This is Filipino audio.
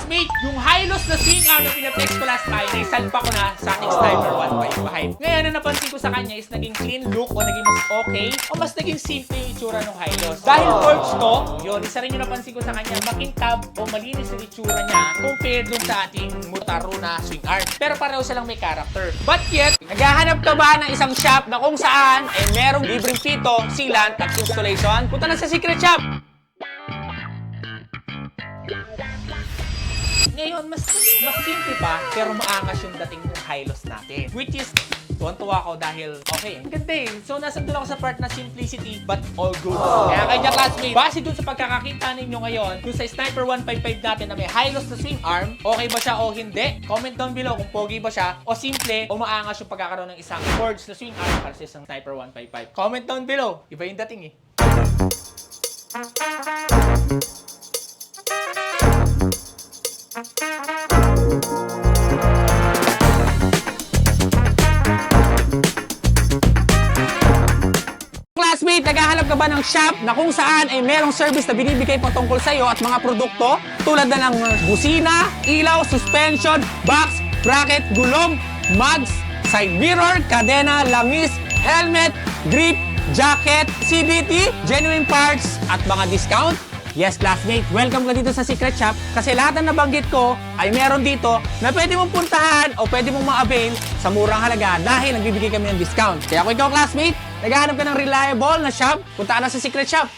classmate, yung Hylos na swing arm na pinatext ko last time, naisalpa ko na sa aking Sniper 155. Ngayon, na napansin ko sa kanya is naging clean look o naging mas okay o mas naging simple yung itsura ng Hylos. Dahil forged to, yun, isa rin yung napansin ko sa kanya, makintab o malinis yung itsura niya compared dun sa ating Motaro na swing arm. Pero pareho silang may character. But yet, naghahanap ka ba ng isang shop na kung saan ay merong libreng pito, sealant at installation? Punta na sa Secret Shop! Ngayon, mas simple pa, pero maangas yung dating ng Hylos natin. Which is, tuwan-tuwa ko dahil, okay, ang ganda eh. So, nasa doon ako sa part na simplicity, but all good. Kaya kaya classmate, base dun sa pagkakakita ninyo ngayon, dun sa Sniper 155 natin na may Hylos na swing arm, okay ba siya o hindi? Comment down below kung pogi ba siya, o simple, o maangas yung pagkakaroon ng isang forged na swing arm para sa isang Sniper 155. Comment down below. Iba yung dating eh. Classmate, naghahanap ka ba ng shop na kung saan ay merong service na binibigay patungkol sa iyo at mga produkto tulad na ng busina, ilaw, suspension, box, bracket, gulong, mugs, side mirror, kadena, langis, helmet, grip, jacket, CVT, genuine parts at mga discount? Yes, classmate, welcome ka dito sa Secret Shop kasi lahat ng nabanggit ko ay meron dito na pwede mong puntahan o pwede mong ma-avail sa murang halaga dahil nagbibigay kami ng discount. Kaya kung ikaw, classmate, naghahanap ka ng reliable na shop, punta ka na sa Secret Shop.